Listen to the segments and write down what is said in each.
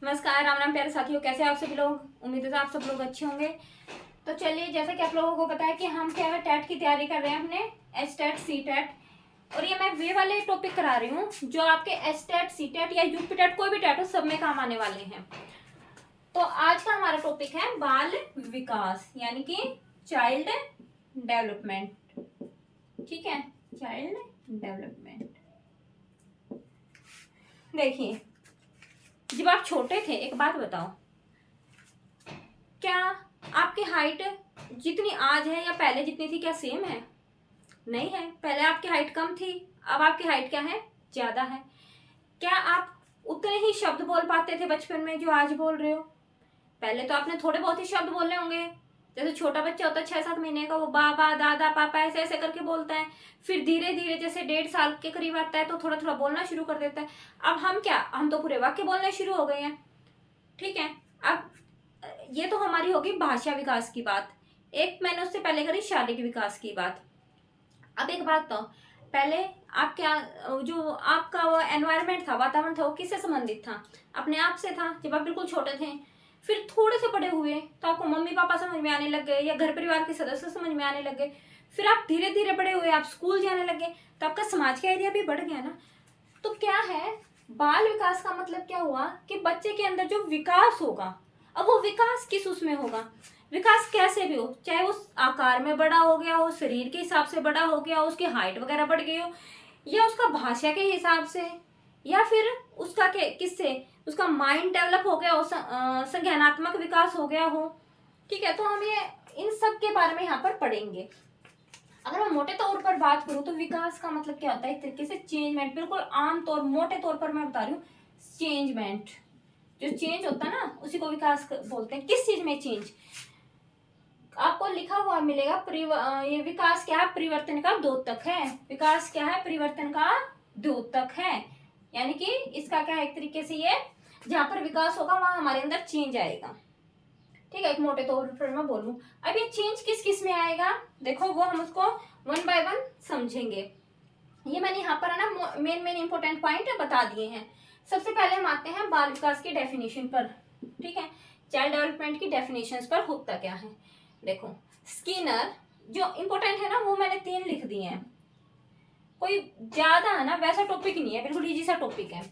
नमस्कार, राम राम प्यारे साथियों, कैसे हैं आप सभी लोग। उम्मीद है आप सब लोग अच्छे होंगे। तो चलिए, जैसा कि आप लोगों को पता है कि हम क्या है टेट की तैयारी कर रहे हैं, अपने एच टेट सी टेट। और ये मैं वे वाले टॉपिक करा रही हूँ जो आपके एच टेट सी टेट या यूपी टेट कोई भी टेट हो, सब में काम आने वाले हैं। तो आज का हमारा टॉपिक है बाल विकास, यानी कि चाइल्ड डेवलपमेंट। ठीक है, चाइल्ड डेवलपमेंट। देखिए, जब आप छोटे थे, एक बात बताओ, क्या आपकी हाइट जितनी आज है या पहले जितनी थी, क्या सेम है? नहीं है। पहले आपकी हाइट कम थी, अब आपकी हाइट क्या है, ज्यादा है। क्या आप उतने ही शब्द बोल पाते थे बचपन में जो आज बोल रहे हो? पहले तो आपने थोड़े बहुत ही शब्द बोले होंगे। जैसे छोटा बच्चा होता है 6-7 महीने का, वो बाबा दादा पापा ऐसे ऐसे करके बोलता है। फिर धीरे धीरे जैसे 1.5 साल के करीब आता है तो थोड़ा थोड़ा बोलना शुरू कर देता है। अब हम क्या, हम तो पूरे वाक्य बोलने शुरू हो गए हैं। ठीक है। अब ये तो हमारी होगी भाषा विकास की बात। एक मैंने उससे पहले करी शारीरिक विकास की बात। अब एक बात तो, पहले आप क्या, जो आपका वो एनवायरनमेंट था, वातावरण था, वो किससे संबंधित था? अपने आप से था, जब आप बिल्कुल छोटे थे। फिर थोड़े से बड़े हुए तो आपको मम्मी पापा समझ में आने लग गए या घर परिवार के सदस्य समझ में आने लग गए। फिर आप धीरे धीरे बड़े हुए, आप स्कूल जाने लगे, तो आपका समाज का एरिया भी बढ़ गया ना। तो क्या है, बाल विकास का मतलब क्या हुआ कि बच्चे के अंदर जो विकास होगा, अब वो विकास किस उसमें होगा, विकास कैसे भी हो, चाहे वो आकार में बड़ा हो गया हो, शरीर के हिसाब से बड़ा हो गया हो, उसकी हाइट वगैरह बढ़ गई हो, या उसका भाषा के हिसाब से, या फिर उसका किससे उसका माइंड डेवलप हो गया हो, संज्ञानात्मक विकास हो गया हो। ठीक है, तो हम ये इन सब के बारे में यहाँ पर पढ़ेंगे। अगर मैं मोटे तौर पर बात करूं तो विकास का मतलब क्या होता है, एक तरीके से चेंजमेंट। बिल्कुल आम तौर, मोटे तौर पर मैं बता रही हूँ, चेंजमेंट। जो चेंज होता है ना, उसी को विकास बोलते हैं। किस चीज में चेंज? आपको लिखा हुआ मिलेगा, ये विकास क्या है, परिवर्तन का द्योतक है। विकास क्या है, परिवर्तन का द्योतक है। यानी कि इसका क्या है, एक तरीके से ये जहां पर विकास होगा वहां हमारे अंदर चेंज आएगा। ठीक है, एक मोटे तौर पर मैं बोलूं। अब ये चेंज किस किस में आएगा, देखो वो हम उसको 1 बाय 1 समझेंगे। ये मैंने यहाँ पर है ना मेन मेन इंपोर्टेंट पॉइंट बता दिए हैं। सबसे पहले हम आते हैं बाल विकास की डेफिनेशन पर। ठीक है, चाइल्ड डेवलपमेंट की डेफिनेशंस पर होता क्या है। देखो, स्किनर जो इंपॉर्टेंट है ना, वो मैंने 3 लिख दिए हैं। कोई ज्यादा है ना वैसा टॉपिक नहीं है, बिल्कुल इजी सा टॉपिक है।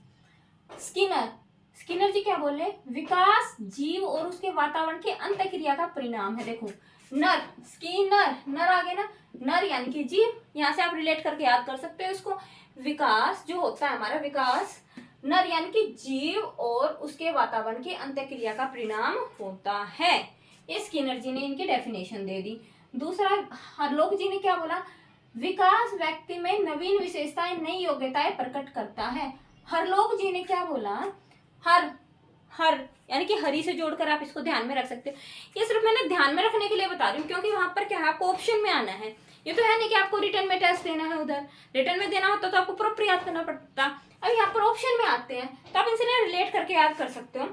स्किनर स्किनर जी क्या बोले, विकास जीव और उसके वातावरण की अंतःक्रिया का परिणाम है। देखो, नर, स्किनर, नर आगे ना, नर यानी कि जीव, यहां से आप रिलेट करके याद कर सकते हो इसको। विकास जो होता है हमारा, विकास नर यानी कि जीव और उसके वातावरण की अंतःक्रिया का परिणाम होता है। ये स्किनर जी ने इनकी डेफिनेशन दे दी। दूसरा, हरलोक जी ने क्या बोला, विकास व्यक्ति में नवीन विशेषताएं, नई योग्यताएं प्रकट करता है। हरलोक जी ने क्या बोला, हर हर यानी कि हरी से जोड़कर आप इसको ध्यान में रख सकते हो। ये सिर्फ मैंने ध्यान में रखने के लिए बता रही हूँ, क्योंकि वहां पर क्या है, आपको ऑप्शन में आना है। ये तो है नहीं कि आपको रिटर्न में टेस्ट देना है, उधर रिटर्न में देना होता तो आपको प्रॉपर याद करना पड़ता। अब यहाँ पर ऑप्शन में आते हैं तो आप इनसे रिलेट करके याद कर सकते हो।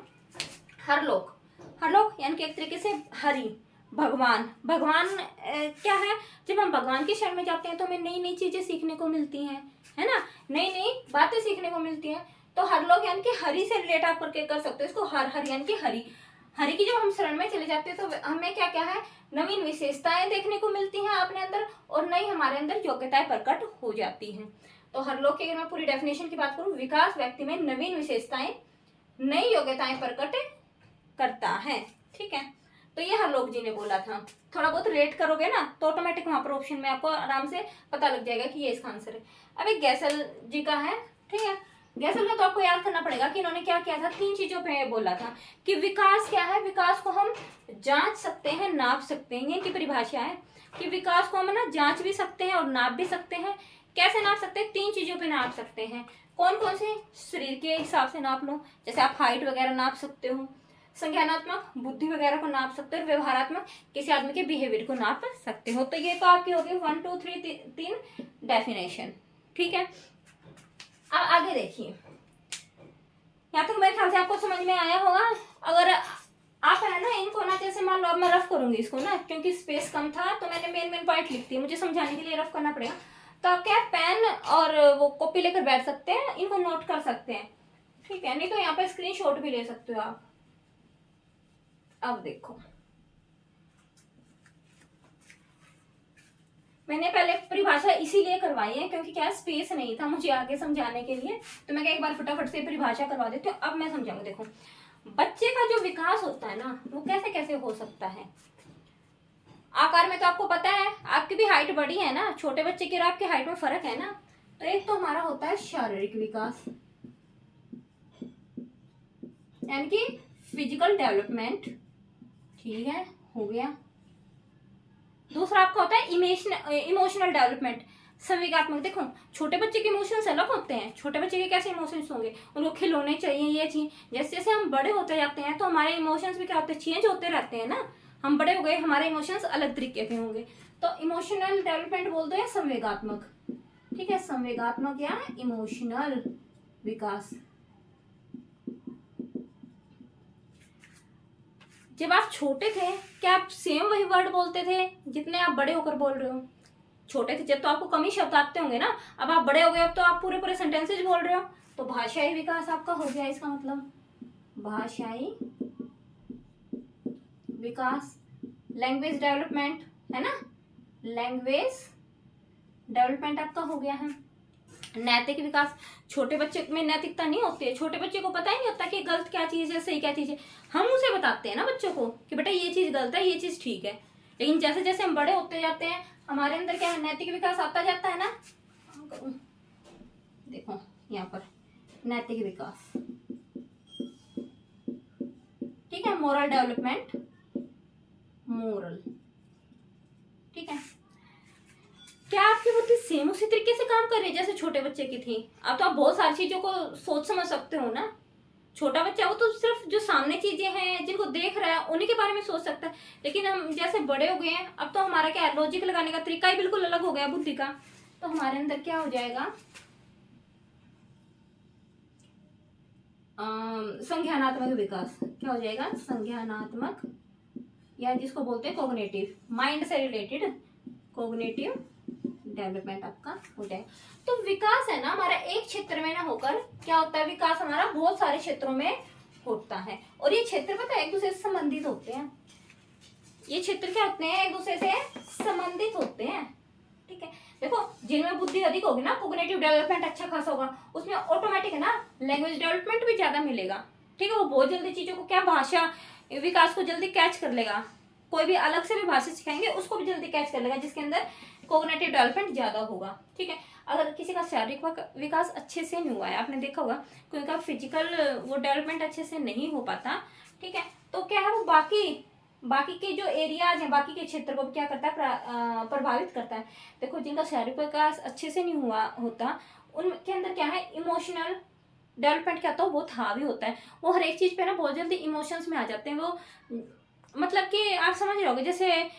हरलोक, हरलोक यानी कि एक तरीके से हरि, भगवान। भगवान क्या है, जब हम भगवान की शरण में जाते हैं तो हमें नई नई चीजें सीखने को मिलती हैं, है ना, नई नई बातें सीखने को मिलती हैं। तो हरलोक यानी कि हरि से रिलेट आप करके कर सकते हो इसको। हर यानी कि हरि, हरि की जब हम शरण में चले जाते हैं तो हमें क्या क्या है, नवीन विशेषताएं देखने को मिलती हैं अपने अंदर, और नई हमारे अंदर योग्यताएं प्रकट हो जाती हैं। तो हरलोक की अगर मैं पूरी डेफिनेशन की बात करूं, विकास व्यक्ति में नवीन विशेषताएं, नई योग्यताएं प्रकट करता है। ठीक है, तो ये हरलोक जी ने बोला था। थोड़ा बहुत रेट करोगे ना तो ऑटोमेटिक वहां पर ऑप्शन में आपको आराम से पता लग जाएगा कि ये इसका आंसर है। अब एक गैसल जी का है। ठीक है, गैसल का तो आपको याद करना पड़ेगा कि इन्होंने क्या किया था, 3 चीजों पे बोला था कि विकास क्या है, विकास को हम जांच सकते हैं, नाप सकते हैं। इनकी परिभाषा है कि विकास को हम ना जांच भी सकते हैं और नाप भी सकते हैं। कैसे नाप सकते हैं, 3 चीजों पे नाप सकते हैं। कौन कौन से, शरीर के हिसाब से नाप लो, जैसे आप हाइट वगैरह नाप सकते हो, संज्ञानात्मक बुद्धि वगैरह को नाप सकते हो, व्यवहारात्मक किसी आदमी के बिहेवियर को नाप सकते हो। तो ये तो आपकी होगी 1 2 3 डेफिनेशन। ठीक है, अब आगे देखिए, यहाँ तक मेरे ख्याल से आपको समझ में आया होगा। अगर आप है ना इनको ना, जैसे मान लो अब मैं रफ करूंगी इसको ना, क्योंकि स्पेस कम था तो मैंने मेन मेन पॉइंट लिख दिए, मुझे समझाने के लिए रफ करना पड़ेगा। तो आप क्या पेन और वो कॉपी लेकर बैठ सकते हैं, इनको नोट कर सकते हैं। ठीक है, नहीं तो यहाँ पे स्क्रीनशॉट भी ले सकते हो आप। अब देखो, मैंने पहले परिभाषा इसीलिए करवाई है क्योंकि क्या स्पेस नहीं था मुझे आगे समझाने के लिए, तो मैं एक बार फटाफट से परिभाषा करवा देती हूँ। अब मैं समझाऊंगी। देखो, बच्चे का जो विकास होता है ना, वो कैसे कैसे हो सकता है। आकार में तो आपको पता है, आपकी भी हाइट बड़ी है ना, छोटे बच्चे की और आपकी हाइट में फर्क है ना। तो एक तो हमारा होता है शारीरिक विकास, यानी कि फिजिकल डेवलपमेंट, ठीक है, हो गया। दूसरा आपका होता है इमोशनल डेवलपमेंट, संवेगात्मक। देखो, छोटे बच्चे के इमोशंस अलग होते हैं। छोटे बच्चे के कैसे इमोशंस होंगे, उनको खिलौने चाहिए, ये चीज। जैसे जैसे हम बड़े होते जाते हैं तो हमारे इमोशंस भी क्या होते हैं, चेंज होते रहते हैं ना। हम बड़े हो गए, हमारे इमोशंस अलग तरीके के होंगे। तो इमोशनल डेवलपमेंट बोल दो या संवेगात्मक, ठीक है, संवेगात्मक या इमोशनल विकास। जब आप छोटे थे क्या आप सेम वही वर्ड बोलते थे जितने आप बड़े होकर बोल रहे हो? छोटे थे जब तो आपको कम ही शब्द आते होंगे ना, अब आप बड़े हो गए, अब तो आप पूरे पूरे सेंटेंसेज बोल रहे हो। तो भाषाई विकास आपका हो गया, इसका मतलब भाषाई विकास। लैंग्वेज डेवलपमेंट है ना, लैंग्वेज डेवलपमेंट आपका हो गया है। नैतिक विकास, छोटे बच्चे में नैतिकता नहीं होती है। छोटे बच्चे को पता ही नहीं होता कि गलत क्या चीज है, सही क्या चीज है। हम उसे बताते हैं ना बच्चों को कि बेटा ये चीज गलत है, ये चीज ठीक है। लेकिन जैसे जैसे हम बड़े होते जाते हैं, हमारे अंदर क्या है, नैतिक विकास आता जाता है ना। देखो यहाँ पर नैतिक विकास, ठीक है, मोरल डेवलपमेंट, मोरल, ठीक है। क्या आपकी बुद्धि सेम उसी तरीके से काम कर रही है जैसे छोटे बच्चे की थी? अब तो आप बहुत सारी चीजों को सोच समझ सकते हो ना। छोटा बच्चा वो तो सिर्फ जो सामने चीजें हैं जिनको देख रहा है उन्हीं के बारे में सोच सकता है। लेकिन हम जैसे बड़े हो गए हैं, अब तो हमारा क्या है, लॉजिक लगाने का तरीका ही बिल्कुल अलग हो गया बुद्धि का। तो हमारे अंदर क्या हो जाएगा, संज्ञानात्मक विकास। क्या हो जाएगा, संज्ञानात्मक, या जिसको बोलते हैं कोग्निटिव, माइंड से रिलेटेड कोग्निटिव डेवलपमेंट आपका हो जाए। तो विकास है ना हमारा एक क्षेत्र में ना होकर क्या होता है, विकास हमारा बहुत सारे क्षेत्रों में होता है। और ये क्षेत्र पता है एक दूसरे से संबंधित होते हैं। ये क्षेत्र क्या होते हैं, एक दूसरे से संबंधित होते हैं, ठीक है। देखो, जिनमें बुद्धि अधिक होगी ना, कोग्निटिव डेवलपमेंट अच्छा खासा होगा, उसमें ऑटोमेटिक है ना लैंग्वेज डेवलपमेंट भी ज्यादा मिलेगा, ठीक है। वो बहुत जल्दी चीजों को क्या, भाषा विकास को जल्दी कैच कर लेगा। कोई भी अलग से भी भाषा सिखाएंगे उसको भी जल्दी कैच कर लेगा जिसके अंदर कोग्निटिव डेवलपमेंट ज्यादा होगा, ठीक है। अगर किसी का शारीरिक विकास अच्छे से नहीं हुआ है, आपने देखा होगा कोई का फिजिकल वो डेवलपमेंट अच्छे से नहीं हो पाता, ठीक है, तो क्या है वो बाकी के जो एरियाज हैं, बाकी के क्षेत्र को क्या करता है, प्रभावित करता है। देखो, जिनका शारीरिक विकास अच्छे से नहीं हुआ होता उनके अंदर क्या है, इमोशनल डेवलपमेंट क्या होता है, बहुत हावी होता है। वो हर एक चीज पे ना बहुत जल्दी इमोशंस में आ जाते हैं। वो मतलब कि आप समझ रहे होगे, जैसे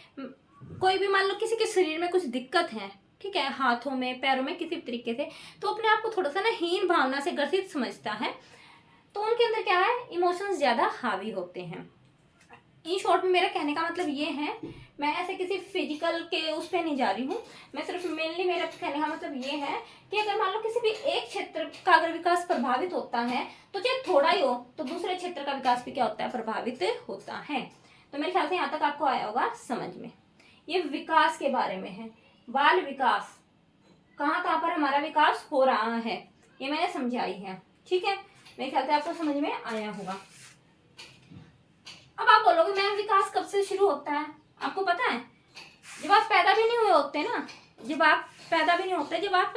कोई भी मान लो किसी के शरीर में कुछ दिक्कत है, ठीक है, हाथों में पैरों में किसी भी तरीके से, तो अपने आप को थोड़ा सा ना हीन भावना से ग्रसित समझता है। तो उनके अंदर क्या है, इमोशंस ज्यादा हावी होते हैं। इन शॉर्ट में मेरा कहने का मतलब ये है, मैं ऐसे किसी फिजिकल के उस पर नहीं जा रही हूँ, मैं सिर्फ मेनली मेरा कहने का मतलब ये है कि अगर मान लो किसी भी एक क्षेत्र का अगर विकास प्रभावित होता है, तो चाहे थोड़ा ही हो, तो दूसरे क्षेत्र का विकास भी क्या होता है, प्रभावित होता है। तो मेरे ख्याल से यहाँ तक आपको आया होगा समझ में। ये विकास के बारे में है। बाल विकास, कहाँ कहाँ पर हमारा विकास हो रहा है, ये मैंने समझाई है, ठीक है। मेरे ख्याल से आपको समझ में आया होगा। अब आप बोलोगे मैम विकास कब से शुरू होता है? आपको पता है, जब आप पैदा भी नहीं हुए होते ना, जब आप पैदा भी नहीं होते, जब आप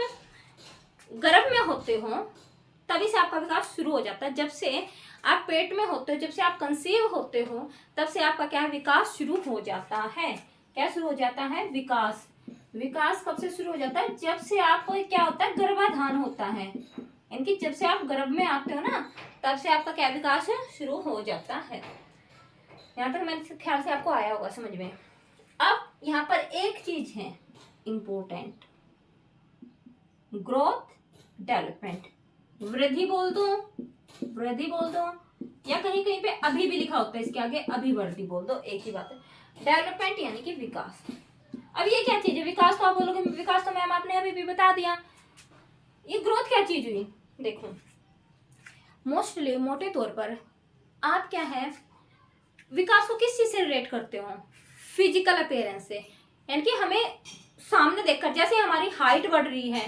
गर्भ में होते हो तभी से आपका विकास शुरू हो जाता है। जब से आप पेट में होते हो, जब से आप कंसीव होते हो, तब से आपका क्या विकास शुरू हो जाता है। क्या शुरू हो जाता है, विकास। विकास कब से शुरू हो जाता है, जब से आपको क्या होता है, गर्भाधान होता है, यानी कि जब से आप गर्भ में आते हो ना, तब से आपका क्या विकास शुरू हो जाता है। यहाँ तक मेरे ख्याल से आपको आया होगा समझ में। अब यहाँ पर एक चीज है इंपॉर्टेंट, ग्रोथ डेवलपमेंट। वृद्धि बोल दो, वृद्धि बोल दो, या कहीं कहीं पे अभी भी लिखा होता है इसके आगे, अभिवृद्धि बोल दो, एक ही बात है। डेवलपमेंट यानी कि विकास। अब ये क्या चीज है, विकास तो आप बोलोगे विकास तो मैम आपने अभी भी बता दिया। ये ग्रोथ क्या चीज हुई, देखो मोस्टली मोटे तौर पर आप क्या है विकास को किस चीज से रिलेट करते हो? फिजिकल अपीयरेंस से, यानी कि हमें सामने देखकर जैसे हमारी हाइट बढ़ रही है,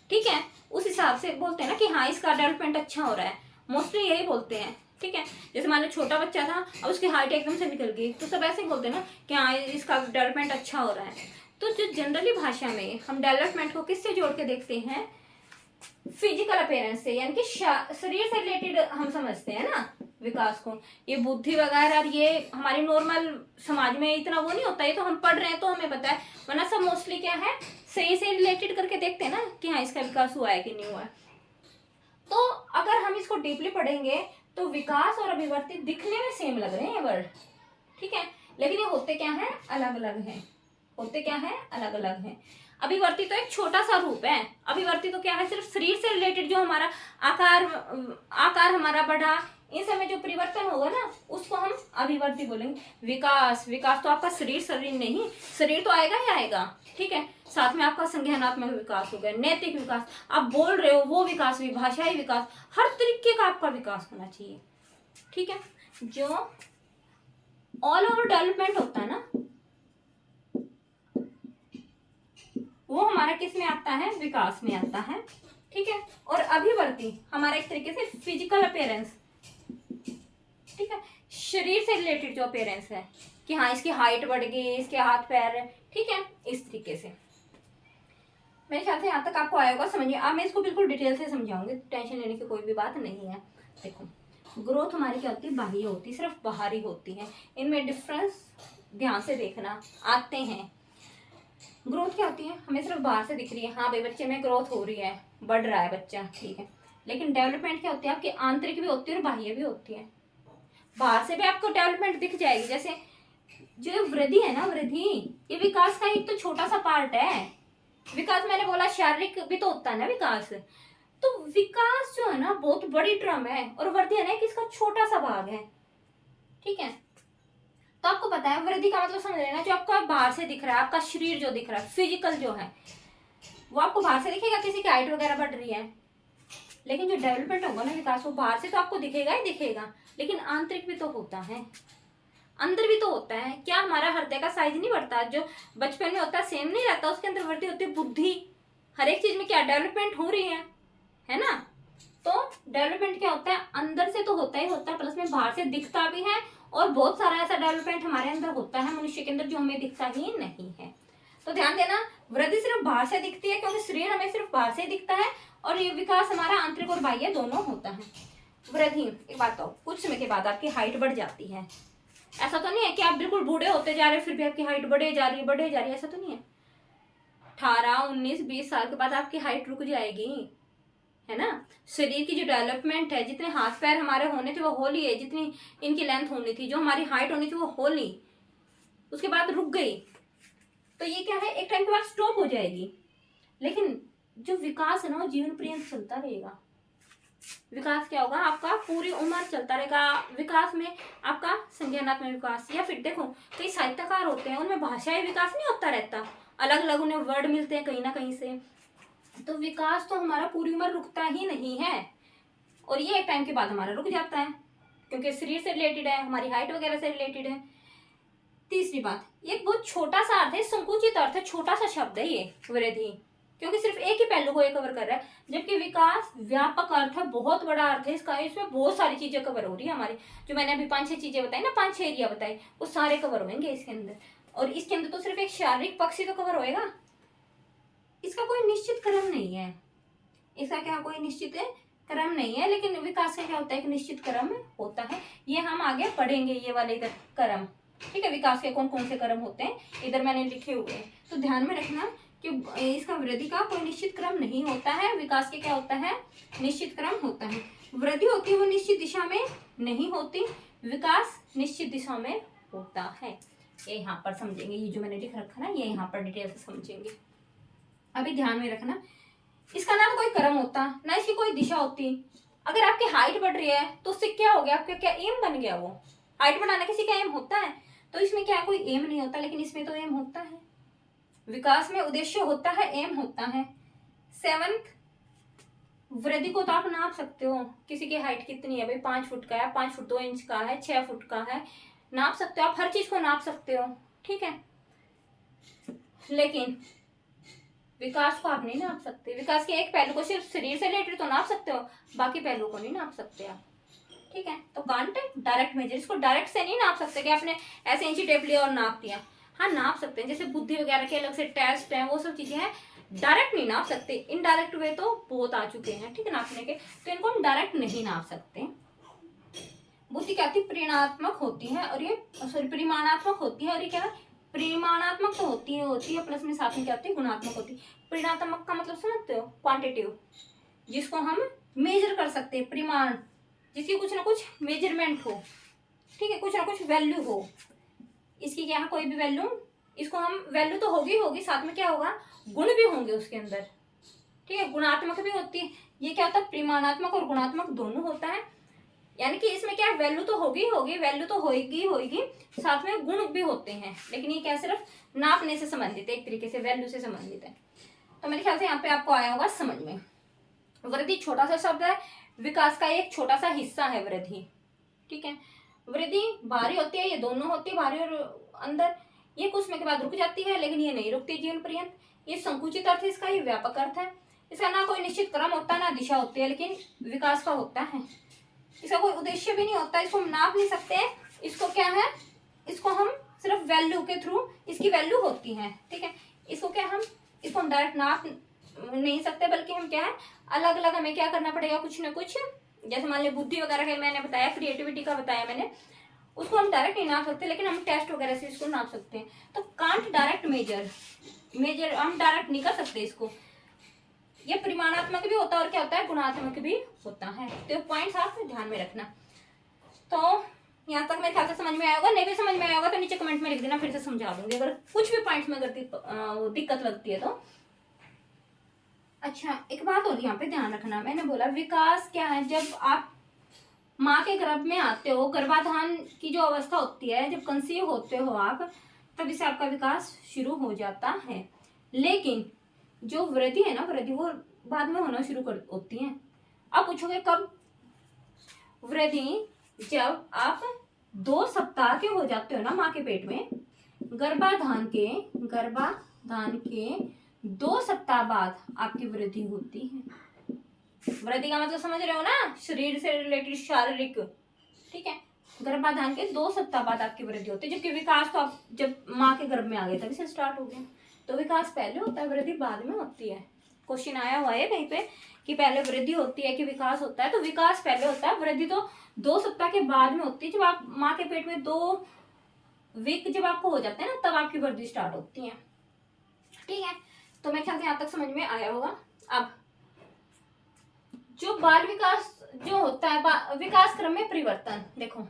ठीक है, उस हिसाब से बोलते हैं ना कि हाँ इसका डेवलपमेंट अच्छा हो रहा है, मोस्टली यही बोलते हैं, ठीक है। जैसे मान लो छोटा बच्चा था और उसकी हाइट एकदम से निकल गई, तो सब ऐसे ही बोलते हैं ना कि हाँ इसका डेवलपमेंट अच्छा हो रहा है। तो जो जनरली भाषा में हम डेवलपमेंट को किससे जोड़ के देखते हैं? फिजिकल अपीयरेंस से, यानी कि शरीर से रिलेटेड हम समझते हैं ना विकास को। ये बुद्धि वगैरह और ये हमारी नॉर्मल समाज में इतना वो नहीं होता, ये तो हम पढ़ रहे हैं तो हमें पता है, वरना सब मोस्टली क्या है सही से रिलेटेड करके देखते हैं ना कि हाँ इसका विकास हुआ है कि नहीं हुआ है। तो अगर हम इसको डीपली पढ़ेंगे तो विकास और अभिवृद्धि दिखने में सेम लग रहे हैं वर्ड, ठीक है, लेकिन ये होते क्या है अलग अलग हैं। होते क्या है अलग अलग हैं। अभिवर्ती तो एक छोटा सा रूप है। अभिवर्ती तो क्या है सिर्फ शरीर से रिलेटेड जो हमारा आकार हमारा बढ़ा, इन समय जो परिवर्तन होगा ना उसको हम अभिवर्ती बोलेंगे। विकास तो आपका शरीर नहीं, शरीर तो आएगा ही आएगा, ठीक है, साथ में आपका संज्ञानात्मक विकास हो गया, नैतिक विकास, आप बोल रहे हो वो विकास भी, भाषाई विकास, हर तरीके का आपका विकास होना चाहिए, ठीक है। जो ऑल ओवर डेवलपमेंट होता है ना वो हमारा किस में आता है? विकास में आता है, ठीक है। और अभिवर्ती हमारा एक तरीके से फिजिकल अपीयरेंस, ठीक है, शरीर से रिलेटेड जो अपीयरेंस है कि हाँ इसकी हाइट बढ़ गई, इसके हाथ पैर, ठीक है, इस तरीके से। मेरे ख्याल से यहाँ तक आपको आया होगा समझिए। अब मैं इसको बिल्कुल डिटेल से समझाऊंगी, टेंशन लेने की कोई भी बात नहीं है। देखो ग्रोथ हमारी क्या होती है? बाह्य होती है, सिर्फ बाहरी होती है। इनमें डिफरेंस ध्यान से देखना आते हैं। ग्रोथ क्या होती है? हमें सिर्फ बाहर से दिख रही है, हाँ भाई बच्चे में ग्रोथ हो रही है, बढ़ रहा है बच्चा, ठीक है। लेकिन डेवलपमेंट क्या होती है? आपकी आंतरिक भी होती है और बाह्य भी होती है। बाहर से भी आपको डेवलपमेंट दिख जाएगी, जैसे जो वृद्धि है ना, वृद्धि ये विकास का एक तो छोटा सा पार्ट है। विकास मैंने बोला शारीरिक भी तो होता है ना विकास, तो विकास जो है ना बहुत बड़ी टर्म है और वृद्धि है ना कि इसका छोटा सा भाग है, ठीक है। तो आपको पता है वृद्धि का मतलब समझ लेना, जो आपका बाहर से दिख रहा है, आपका शरीर जो दिख रहा है, फिजिकल जो है वो आपको बाहर से दिखेगा, किसी की हाइट वगैरह बढ़ रही है। लेकिन जो डेवलपमेंट होगा ना विकास, वो बाहर से तो आपको दिखेगा ही दिखेगा, लेकिन आंतरिक भी तो होता है, अंदर भी तो होता है। क्या हमारा हृदय का साइज नहीं बढ़ता? जो बचपन में होता है सेम नहीं रहता, उसके अंदर वृद्धि होती है, बुद्धि, हर एक चीज में क्या डेवलपमेंट हो रही है ना। तो डेवलपमेंट क्या होता है? अंदर से तो होता ही होता है, प्लस में बाहर से दिखता भी है। और बहुत सारा ऐसा डेवलपमेंट हमारे अंदर होता है मनुष्य के अंदर जो हमें दिखता ही नहीं है। तो ध्यान देना, वृद्धि सिर्फ बाहर से दिखती है क्योंकि शरीर हमें सिर्फ बाहर से दिखता है, और ये विकास हमारा आंतरिक और बाह्य दोनों होता है। वृद्धि, एक बात तो कुछ समय के बाद आपकी हाइट बढ़ जाती है। ऐसा तो नहीं है कि आप बिल्कुल बूढ़े होते जा रहे फिर भी आपकी हाइट बढ़े जा रही है, ऐसा तो नहीं है। 18, 19, 20 साल के बाद आपकी हाइट रुक जाएगी, है ना। शरीर की जो डेवलपमेंट है, जितने हाथ पैर हमारे होने थे वो होली है, जितनी इनकी लेंथ होनी थी, जो हमारी हाइट होनी थी वो होली, उसके बाद रुक गई। तो ये क्या है, एक टाइम के बाद स्टॉप हो जाएगी। लेकिन जो विकास है ना वो जीवन पर्यंत चलता रहेगा। विकास क्या होगा? आपका पूरी उम्र चलता रहेगा। विकास में आपका संज्ञानात्मक विकास, या फिर देखो कई साहित्यकार होते हैं उनमें भाषाई विकास नहीं होता रहता, अलग अलग उन्हें वर्ड मिलते हैं कहीं ना कहीं से। तो विकास तो हमारा पूरी उम्र रुकता ही नहीं है, और ये एक टाइम के बाद हमारा रुक जाता है क्योंकि शरीर से रिलेटेड है, हमारी हाइट वगैरह से रिलेटेड है। तीसरी बात, ये बहुत छोटा सा अर्थ है, संकुचित अर्थ है, छोटा सा शब्द है ये वृद्धि, क्योंकि सिर्फ एक ही पहलू को ये कवर कर रहा है। जबकि विकास व्यापक अर्थ है, बहुत बड़ा अर्थ है इसका, इसमें बहुत सारी चीजें कवर हो रही है हमारी। जो मैंने अभी 5-6 चीजें बताई ना, 5-6 एरिया बताए, वो सारे कवर होंगे इसके अंदर। और इसके अंदर तो सिर्फ एक शारीरिक पक्ष ही तो कवर होएगा, इसका कोई निश्चित क्रम नहीं है। इसका क्या कोई निश्चित क्रम नहीं है, लेकिन विकास का क्या होता है, एक निश्चित क्रम होता है। ये हम आगे पढ़ेंगे, ये वाले इधर क्रम, ठीक है। विकास के कौन कौन से क्रम होते हैं इधर मैंने लिखे हुए हैं, तो ध्यान में रखना कि इसका वृद्धि का कोई निश्चित क्रम नहीं होता है। विकास के क्या होता है, निश्चित क्रम होता है। वृद्धि होती है वो निश्चित दिशा में नहीं होती, विकास निश्चित दिशा में होता है। ये यहाँ पर समझेंगे, ये जो मैंने लिख रखा ना ये यहाँ पर डिटेल से समझेंगे। अभी ध्यान में रखना, इसका ना तो कोई क्रम होता ना इसकी कोई दिशा होती। अगर आपकी हाइट बढ़ रही है तो उससे क्या हो गया, आपका क्या एम बन गया? वो हाइट बढ़ाना किसी का एम होता है? तो इसमें क्या कोई एम नहीं होता, लेकिन इसमें तो एम होता है। विकास में उद्देश्य होता है, एम होता है। 7th वृद्धि को तो आप नाप सकते हो, किसी की हाइट कितनी है भाई, 5 फुट का है, 5 फुट 2 इंच का है, 6 फुट का है, नाप सकते हो आप, हर चीज को नाप सकते हो, ठीक है। लेकिन विकास को आप नहीं नाप सकते। विकास के एक पहलू को सिर्फ शरीर से रिलेटेड तो नाप सकते हो, बाकी पहलू को नहीं नाप सकते आप, ठीक है। तो कांट डायरेक्ट मेजर, इसको डायरेक्ट से नहीं नाप सकते कि आपने ऐसे इंची टेप लिया और नाप दिया। हाँ नाप सकते हैं, जैसे बुद्धि वगैरह के अलग से टेस्ट है, वो सब चीजें हैं, डायरेक्ट नहीं नाप सकते। इनडायरेक्ट वे तो बहुत आ चुके हैं, ठीक है, नापने के, तो इनको हम डायरेक्ट नहीं नाप सकते। बुद्धि क्या होती है, परिमाणात्मक होती है, और ये सॉरी परिमाणात्मक होती है, और ये क्या है, परिमाणात्मक तो होती है प्लस में साथ में क्या होती है, गुणात्मक होती है। परिमाणात्मक का मतलब समझते हो, क्वांटिटिव, जिसको हम मेजर कर सकते हैं, परिमाण, जिसकी कुछ ना कुछ मेजरमेंट हो, ठीक है, कुछ ना कुछ वैल्यू हो, इसकी क्या है कोई भी वैल्यू, इसको हम वैल्यू तो होगी, साथ में क्या होगा, गुण भी होंगे उसके अंदर, ठीक है, गुणात्मक भी होती है। ये क्या होता है, परिमाणात्मक और गुणात्मक दोनों होता है, यानी कि इसमें क्या है, वैल्यू तो होगी, वैल्यू तो होगी, साथ में गुण भी होते हैं, लेकिन ये क्या सिर्फ नापने से संबंधित है, एक तरीके से वैल्यू से संबंधित है। तो मेरे ख्याल से यहाँ पे आपको आया होगा समझ में। वृद्धि छोटा सा शब्द है, विकास का एक छोटा सा हिस्सा है वृद्धि, ठीक है। वृद्धि बाहरी होती है, ये दोनों होती है, बाहरी और अंदर। ये कुछ समय के बाद रुक जाती है, लेकिन ये नहीं रुकती जीवन पर्यंत। ये संकुचित अर्थ है इसका, ये व्यापक अर्थ है। इसका ना कोई निश्चित क्रम होता है, ना दिशा होती है, लेकिन विकास का होता है। इसका कोई उद्देश्य भी नहीं होता, इसको हम नाप नहीं सकते। इसको क्या है, इसको हम सिर्फ वैल्यू के थ्रू, इसकी वैल्यू होती है, ठीक है। इसको क्या हम, इसको हम डायरेक्ट नाप नहीं सकते, बल्कि हम क्या है, अलग अलग हमें क्या करना पड़ेगा, कुछ ना कुछ, जैसे मान लीजिए बुद्धि वगैरह का मैंने बताया, क्रिएटिविटी का बताया मैंने, उसको हम डायरेक्ट नहीं नाप सकते, लेकिन हम टेस्ट वगैरह से इसको नाप सकते हैं। तो कांट डायरेक्ट मेजर हम डायरेक्ट नहीं कर सकते इसको। ये परिमाणात्मक भी होता है और क्या होता है, गुणात्मक भी होता है। तो पॉइंट्स आप ध्यान में रखना। तो यहाँ तक मेरे ख्याल से समझ में आया होगा, नहीं भी समझ में आया होगा तो नीचे कमेंट में लिख देना, फिर से समझा दूंगी अगर कुछ भी पॉइंट्स में अगर दिक्कत लगती है तो। अच्छा एक बात और यहाँ पे ध्यान रखना, मैंने बोला विकास क्या है, जब आप माँ के गर्भ में आते हो, गर्भाधान की जो अवस्था होती है, जब कंसीव होते हो आप, तब से आपका विकास शुरू हो जाता है। लेकिन जो वृद्धि है ना, वृद्धि वो बाद में होना शुरू कर होती है। आप पूछोगे कब, वृद्धि जब आप 2 सप्ताह के हो जाते हो ना माँ के पेट में, गर्भाधान के 2 सप्ताह बाद आपकी वृद्धि होती है। वृद्धि का मतलब समझ रहे हो ना, शरीर से रिलेटेड, शारीरिक, ठीक है। गर्भाधान के 2 सप्ताह बाद आपकी वृद्धि होती है, जबकि विकास तो आप जब माँ के गर्भ में आ गए तभी से स्टार्ट हो गया। तो विकास पहले होता है, वृद्धि बाद में होती है। क्वेश्चन आया हुआ है कहीं पे कि पहले वृद्धि होती है कि विकास होता है, तो विकास पहले होता है, वृद्धि तो 2 सप्ताह के बाद में होती है। जब आप माँ के पेट में 2 वीक जब आपको हो जाते हैं ना, तब आपकी वृद्धि स्टार्ट होती है, ठीक है। तो मेरे ख्याल से यहाँ तक समझ में आया होगा। अब जो बाल विकास जो होता है, विकास क्रम में परिवर्तन, देखो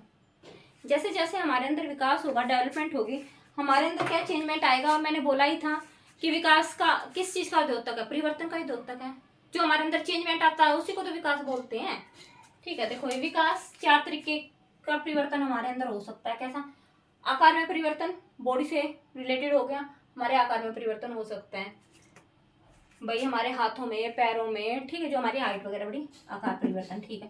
जैसे जैसे हमारे अंदर विकास होगा, डेवलपमेंट होगी, हमारे अंदर क्या चेंजमेंट आएगा। मैंने बोला ही था कि विकास का किस चीज का द्योतक है, परिवर्तन का ही द्योतक है। जो हमारे अंदर चेंजमेंट आता है उसी को तो विकास बोलते हैं, ठीक है। देखो ये विकास 4 तरीके का परिवर्तन हमारे अंदर हो सकता है। कैसा, आकार में परिवर्तन, बॉडी से रिलेटेड हो गया, हमारे आकार में परिवर्तन हो सकता है भाई, हमारे हाथों में, पैरों में, ठीक है, जो हमारी हाइट वगैरह बड़ी, आकार परिवर्तन, ठीक है।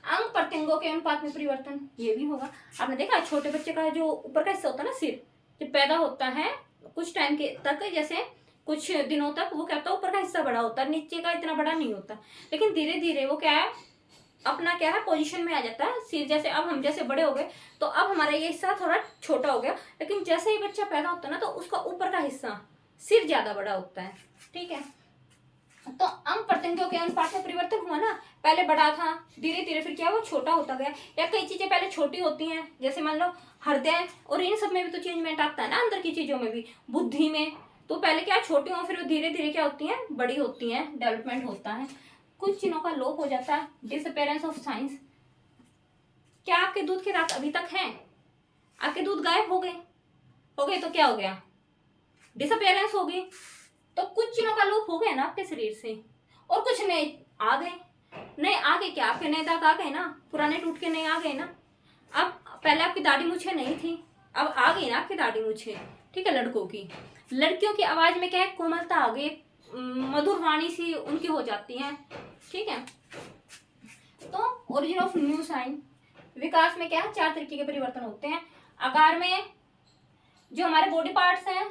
अंग प्रत्यंगों के अनुपात में परिवर्तन, ये भी होगा। आपने देखा छोटे बच्चे का जो ऊपर का हिस्सा होता है ना, सिर, जब पैदा होता है कुछ टाइम के तक, जैसे कुछ दिनों तक, वो क्या होता है, ऊपर का हिस्सा बड़ा होता है, नीचे का इतना बड़ा नहीं होता। लेकिन धीरे धीरे वो क्या है, अपना क्या है, पोजीशन में आ जाता है सिर। जैसे अब हम जैसे बड़े हो गए तो अब हमारा ये हिस्सा थोड़ा छोटा हो गया, लेकिन जैसे ही बच्चा पैदा होता है ना, तो उसका ऊपर का हिस्सा, सिर ज्यादा बड़ा होता है, ठीक है। तो अंग प्रत्यंगों के अनुपात में परिवर्तन हुआ ना, पहले बड़ा था, धीरे धीरे फिर क्या वो छोटा होता गया। या कई चीजें पहले छोटी होती हैं, जैसे मान लो हृदय, और इन सब में भी तो चेंजमेंट आता है ना, अंदर की चीजों में भी, बुद्धि में, तो पहले क्या छोटी हो, फिर वो धीरे धीरे क्या होती हैं, बड़ी होती हैं, डेवलपमेंट होता है। कुछ चिन्हों का लोप हो जाता है, डिसअपेरेंस ऑफ साइंस। क्या आपके दूध के दांत अभी तक हैं? आपके दूध गायब हो गए तो क्या हो गया, डिसअपेरेंस हो गई। तो कुछ चिन्हों का लोप हो गया ना आपके शरीर से, और कुछ नए आ गए। नए आ गए क्या, आपके नए दांत आ गए ना, पुराने टूट के नए आ गए ना। अब पहले आपकी दाढ़ी मूछें नहीं थी, अब आ गई ना आपकी दाढ़ी मूछें, ठीक है। लड़कों की, लड़कियों की आवाज में क्या है, कोमलता आ गई, मधुर वाणी सी उनकी हो जाती है। ठीक है, तो ओरिजिन ऑफ न्यू साइन, विकास में क्या है, 4 तरीके के परिवर्तन होते हैं। आकार में, जो हमारे बॉडी पार्ट्स हैं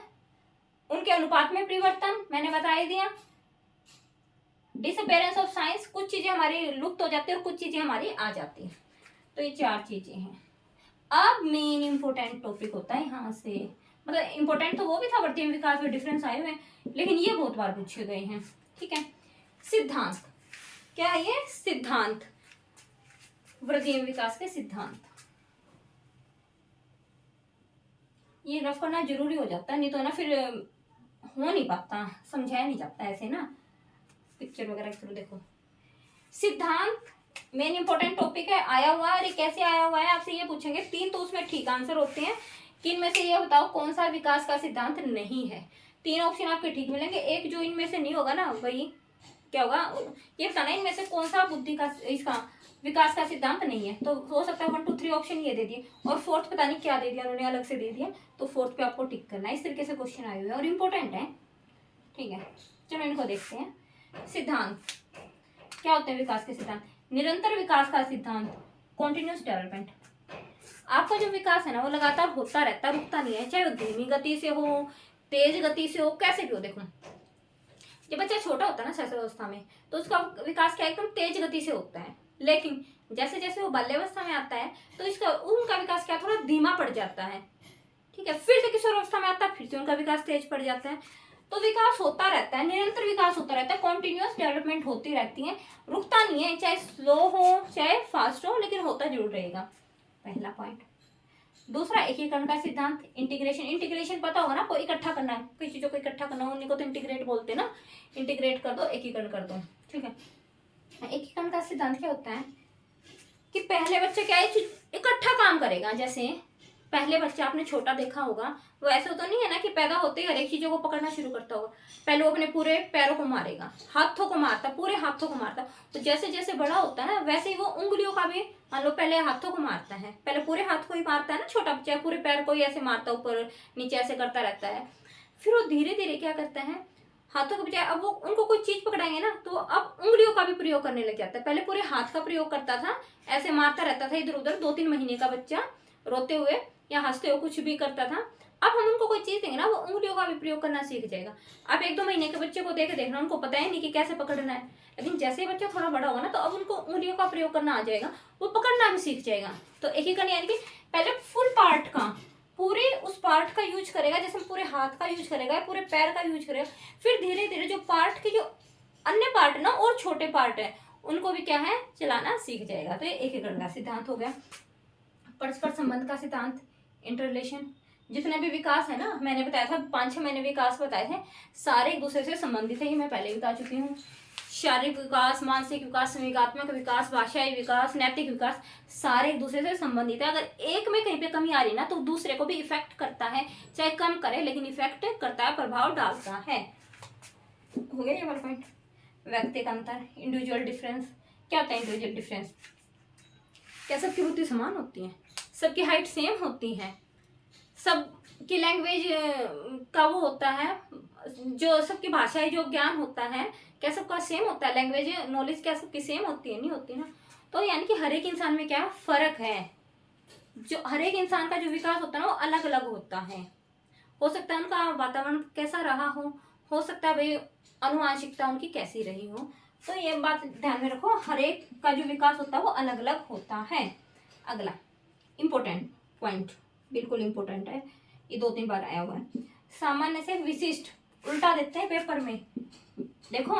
उनके अनुपात में परिवर्तन, मैंने बता ही दिया। डिसअपेरेंस ऑफ साइंस, कुछ चीजें हमारी लुप्त हो जाती है और कुछ चीजें हमारी आ जाती है। तो ये 4 चीजें हैं। अब मेन इंपोर्टेंट टॉपिक होता है यहाँ से, मतलब इंपोर्टेंट तो वो भी था वृद्धि विकास में डिफरेंस आए हुए हैं, लेकिन ये बहुत बार पूछे गए हैं। ठीक है, सिद्धांत क्या है, ये सिद्धांत, वृद्धि विकास के सिद्धांत, ये रफ करना जरूरी हो जाता है, नहीं तो ना फिर हो नहीं पाता, समझाया नहीं जाता ऐसे ना, पिक्चर वगैरह के थ्रू देखो। सिद्धांत मेन इंपॉर्टेंट टॉपिक है, आया हुआ है। और ये कैसे आया हुआ है, आपसे ये पूछेंगे। 3 तो उसमें ठीक आंसर होते हैं कि इनमें से ये बताओ कौन सा विकास का सिद्धांत नहीं है। 3 ऑप्शन आपके ठीक मिलेंगे, एक जो इनमें से नहीं होगा ना वही क्या होगा, ये बताना इनमें से कौन सा बुद्धि का इसका विकास का सिद्धांत नहीं है। तो हो सकता है 1 2 3 ऑप्शन ये दे दिए और 4th पता नहीं क्या दे दिया उन्होंने, अलग से दे दिया, तो 4th पे आपको टिक करना है। इस तरीके से क्वेश्चन आए हुए हैं और इम्पोर्टेंट है। ठीक है, चलो इनको देखते हैं। सिद्धांत क्या होते हैं, विकास के सिद्धांत। निरंतर विकास का सिद्धांत, कॉन्टिन्यूस डेवलपमेंट। आपका जो विकास है ना वो लगातार होता रहता है, रुकता नहीं है, चाहे वो धीमी गति से हो, तेज गति से हो, कैसे भी हो। देखो जब बच्चा छोटा होता है ना शिशुअवस्था में, तो उसका विकास क्या एकदम तेज गति से होता है, लेकिन जैसे जैसे वो बाल्यावस्था में आता है तो इसका उनका विकास क्या थोड़ा धीमा पड़ जाता है। ठीक है, फिर से किशोरावस्था में आता है, फिर से उनका विकास तेज पड़ जाता है। तो विकास होता रहता है, निरंतर विकास होता रहता है, कॉन्टिन्यूअस डेवलपमेंट होती रहती है, रुकता नहीं है, चाहे स्लो हो चाहे फास्ट हो, लेकिन होता जरूर रहेगा। पहला पॉइंट। दूसरा, एकीकरण का सिद्धांत, इंटीग्रेशन। इंटीग्रेशन पता होगा ना, को इकट्ठा करना है, किसी चीजों को इकट्ठा करना, उन्हीं को तो इंटीग्रेट बोलते हैं ना, इंटीग्रेट कर दो, एकीकरण कर दो। ठीक है, एकीकरण का सिद्धांत क्या होता है कि पहले बच्चे क्या है इकट्ठा काम करेगा। जैसे पहले बच्चा आपने छोटा देखा होगा, वो ऐसा तो नहीं है ना कि पैदा होते ही हर एक चीजों को पकड़ना शुरू करता होगा। पहले वो अपने पूरे पैरों को मारेगा, हाथों को मारता, पूरे हाथों को मारता। तो जैसे जैसे बड़ा होता है ना, वैसे ही वो उंगलियों का भी, मान लो पहले हाथों को मारता है, पहले पूरे हाथ को ही मारता है ना छोटा बच्चा, पूरे पैर को ही ऐसे मारता, ऊपर नीचे ऐसे करता रहता है। फिर वो धीरे धीरे क्या करता है, हाथों के बजाय अब वो उनको कोई चीज पकड़ाएंगे ना, तो अब उंगलियों का भी प्रयोग करने लग जाता है। पहले पूरे हाथ का प्रयोग करता था, ऐसे मारता रहता था इधर उधर, 2-3 महीने का बच्चा रोते हुए या हंसते हुए कुछ भी करता था। अब हम उनको कोई चीज देंगे ना, वो उंगलियों का भी प्रयोग करना सीख जाएगा। आप 1-2 महीने के बच्चे को देखना, उनको पता ही नहीं कि कैसे पकड़ना है, लेकिन जैसे ही बच्चा थोड़ा बड़ा होगा ना, तो अब उनको उंगलियों का प्रयोग करना आ जाएगा, वो पकड़ना भी सीख जाएगा। तो एकीकरण यानी कि पहले फुल पार्ट का, पूरे उस पार्ट का यूज करेगा, जैसे पूरे हाथ का यूज करेगा, पूरे पैर का यूज करेगा। फिर धीरे धीरे जो पार्ट के जो अन्य पार्ट ना और छोटे पार्ट है, उनको भी क्या है चलाना सीख जाएगा। तो ये एकीकरण का सिद्धांत हो गया। परस्पर संबंध का सिद्धांत, इंटररिलेशन। जितने भी विकास है ना, मैंने बताया था 5-6 मैंने विकास बताए थे, सारे एक दूसरे से संबंधित है, ये मैं पहले बता चुकी हूँ। शारीरिक विकास, मानसिक विकास, संवेगात्मक विकास, भाषाई विकास, नैतिक विकास, सारे एक दूसरे से संबंधित है। अगर एक में कहीं पे कमी आ रही ना, तो दूसरे को भी इफेक्ट करता है, चाहे कम करे लेकिन इफेक्ट करता है, प्रभाव डालता है। हो गया ये वाला पॉइंट। व्यक्तिगत अंतर, इंडिविजुअल डिफरेंस। क्या होता है इंडिविजुअल डिफरेंस? क्या सबकी बुद्धि समान होती है, सबकी हाइट सेम होती है, सबकी लैंग्वेज का वो होता है, जो सबकी भाषाई जो ज्ञान होता है क्या सबका सेम होता है, लैंग्वेज नॉलेज क्या सबकी सेम होती है? नहीं होती ना। तो यानी कि हर एक इंसान में क्या फर्क है, जो हर एक इंसान का जो विकास होता है ना वो अलग अलग होता है। हो सकता है उनका वातावरण कैसा रहा हो सकता है भाई अनुवांशिकता उनकी कैसी रही हो। तो ये बात ध्यान में रखो, हर एक का जो विकास होता है वो अलग अलग होता है। अगला इंपॉर्टेंट पॉइंट, बिल्कुल इंपॉर्टेंट है, ये 2-3 बार आया हुआ है। सामान्य से विशिष्ट उल्टा देते हैं पेपर में। देखो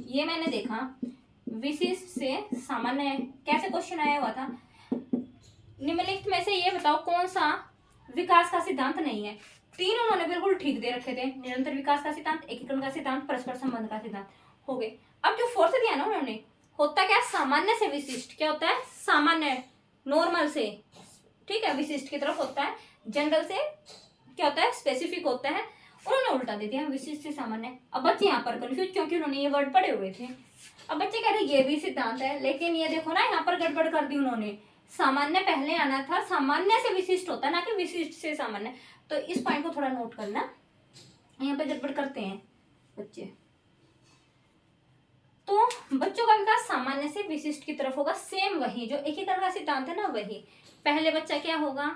ये मैंने देखा, विशिष्ट से सामान्य कैसे क्वेश्चन आया हुआ था, निम्नलिखित में से ये बताओ कौन सा विकास का सिद्धांत नहीं है। 3 उन्होंने बिल्कुल ठीक दे रखे थे, निरंतर विकास का सिद्धांत, एकीकरण का सिद्धांत, परस्पर संबंध का सिद्धांत हो गए। अब जो 4th दिया ना उन्होंने, होता क्या सामान्य से विशिष्ट, क्या होता है सामान्य नॉर्मल से, ठीक है, विशिष्ट की तरफ होता है, जनरल से क्या होता है स्पेसिफिक होता है। उन्होंने उल्टा दे दिया विशिष्ट से सामान्य। अब बच्चे यहाँ पर कंफ्यूज, क्योंकि उन्होंने ये वर्ड पढ़े हुए थे। अब बच्चे कह रहे ये भी सिद्धांत है, लेकिन ये देखो ना यहाँ पर गड़बड़ कर दी उन्होंने, सामान्य पहले आना था, सामान्य से विशिष्ट होता है ना कि विशिष्ट से सामान्य। तो इस पॉइंट को थोड़ा नोट करना, यहाँ पे गड़बड़ करते हैं बच्चे। तो बच्चों का विकास सामान्य से विशिष्ट की तरफ होगा, सेम वही जो एकीकरण का सिद्धांत है ना वही। पहले बच्चा क्या होगा,